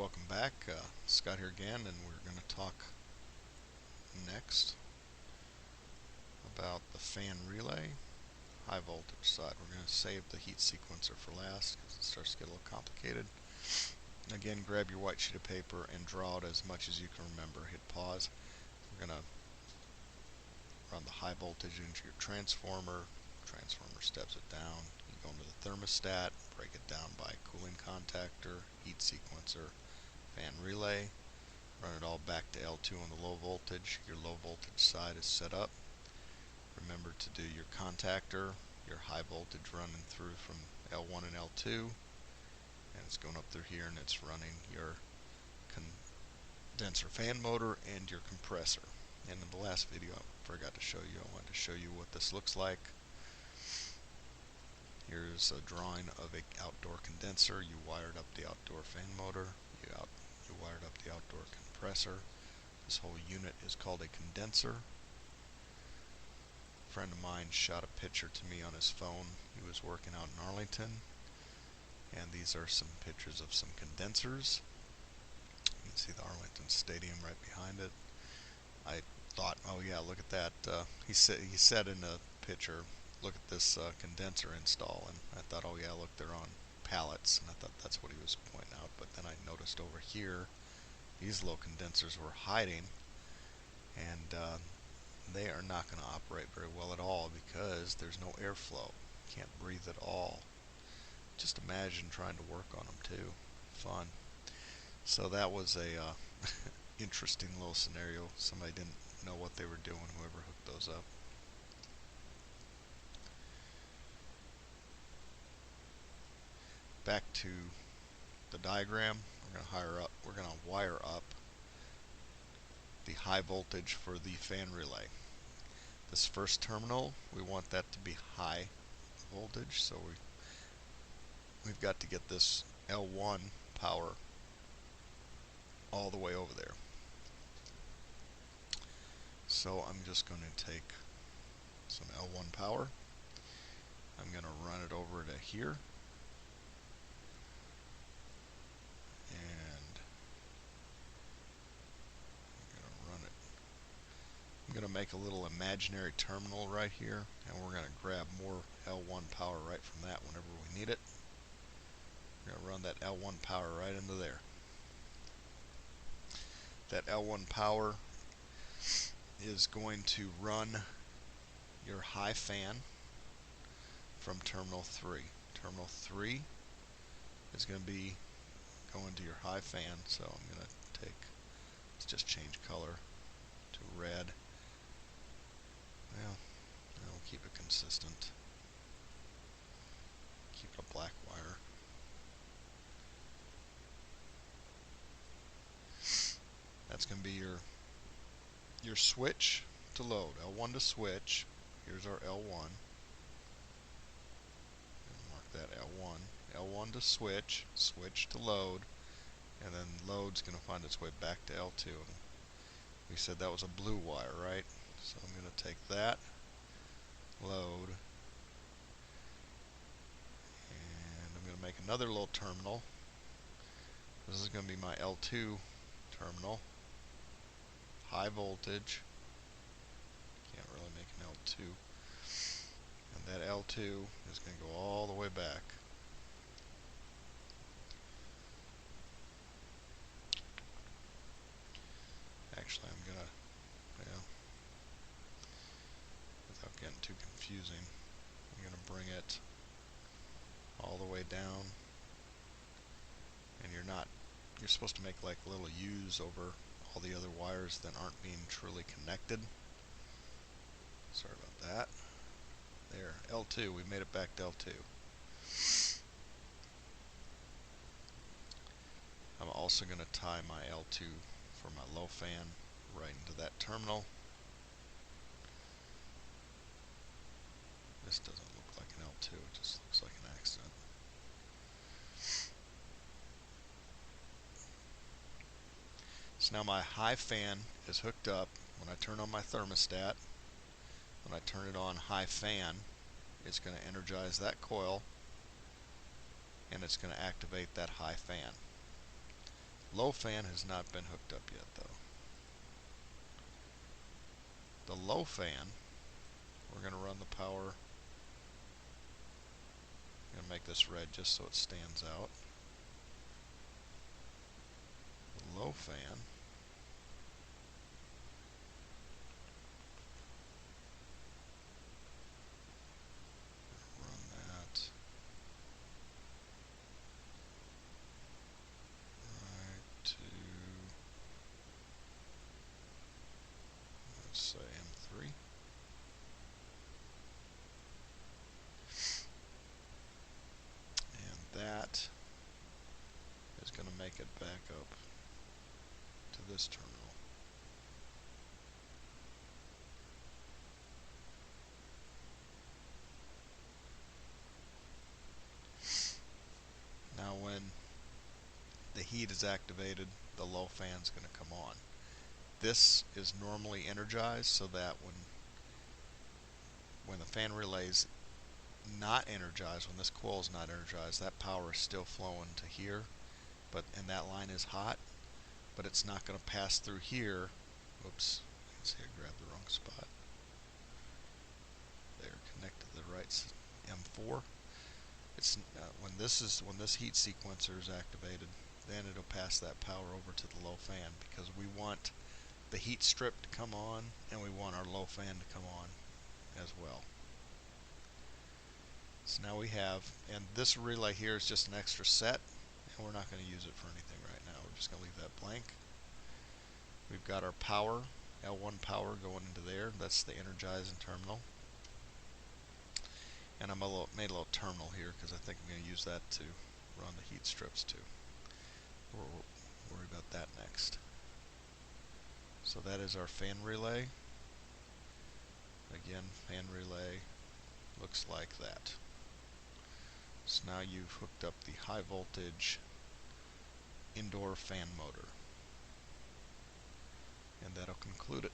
welcome back. Scott here again, and we're going to talk next about the fan relay, high voltage side. We're going to save the heat sequencer for last because it starts to get a little complicated. Again, grab your white sheet of paper and draw it as much as you can remember. Hit pause. We're going to run the high voltage into your transformer. Transformer steps it down. You go into the thermostat, break it down by cooling contactor, heat sequencer, fan relay. Run it all back to L2 on the low voltage. Your low voltage side is set up. Remember to do your contactor, your high voltage running through from L1 and L2, and it's going up through here and it's running your condenser fan motor and your compressor. And in the last video I forgot to show you, I wanted to show you what this looks like. Here's a drawing of an outdoor condenser. You wired up the outdoor fan motor. You wired up the outdoor compressor. This whole unit is called a condenser. A friend of mine shot a picture to me on his phone. He was working out in Arlington, and these are some pictures of some condensers. You can see the Arlington Stadium right behind it. I thought, oh yeah, look at that. He said in the picture, look at this condenser install, and I thought, oh yeah, look, they're on pallets, and I thought that's what he was pointing out. But then I noticed over here these little condensers were hiding, and they are not going to operate very well at all because there's no airflow. You can't breathe at all. Just imagine trying to work on them too. Fun. So that was a interesting little scenario. Somebody didn't know what they were doing, whoever hooked those up. Back to the diagram. We're going to wire up the high voltage for the fan relay. This first terminal, we want that to be high voltage, so we've got to get this L1 power all the way over there. So I'm just going to take some L1 power. I'm going to run it over to here. And I'm going to make a little imaginary terminal right here, and we're going to grab more L1 power right from that whenever we need it. We're going to run that L1 power right into there. That L1 power is going to run your high fan from terminal 3. Terminal 3 is going to be going to your high fan, so I'm going to let's just change color to red. Well, we'll keep it consistent. Keep it a black wire. That's going to be your switch to load. L1 to switch. Here's our L1. Mark that L1. L1 to switch. Switch to load. And then load's going to find its way back to L2. We said that was a blue wire, right? So I'm going to take that, load, and I'm going to make another little terminal. This is going to be my L2 terminal. High voltage. Can't really make an L2. And that L2 is going to go all the way back. Actually, I'm going to, without getting too confusing, I'm going to bring it all the way down. And you're supposed to make like little U's over all the other wires that aren't being truly connected. Sorry about that. There, L2, we made it back to L2. I'm also going to tie my L2 for my low fan right into that terminal. This doesn't look like an L2, it just looks like an accident. So now my high fan is hooked up. When I turn on my thermostat, when I turn it on high fan, it's going to energize that coil and it's going to activate that high fan. Low fan has not been hooked up yet though. The low fan, we're going to run the power. I'm going to make this red just so it stands out. The low fan, run that right to, let's say M3. And that is going to make it back up to this terminal. Now when the heat is activated, the low fan is going to come on. This is normally energized so that when the fan relay is not energized, when this coil is not energized, that power is still flowing to here, and that line is hot, but it's not going to pass through here. Oops, I see I grabbed the wrong spot. They're connected to the right M4. It's when this heat sequencer is activated, then it'll pass that power over to the low fan, because we want the heat strip to come on and we want our low fan to come on as well. So now we have, and this relay here is just an extra set, and we're not going to use it for anything right now. We're just going to leave that blank. We've got our power, L1 power going into there. That's the energizing terminal. And I made a little terminal here because I think I'm going to use that to run the heat strips too. We'll worry about that next. So that is our fan relay. Again, fan relay looks like that. So now you've hooked up the high voltage indoor fan motor. And that'll conclude it.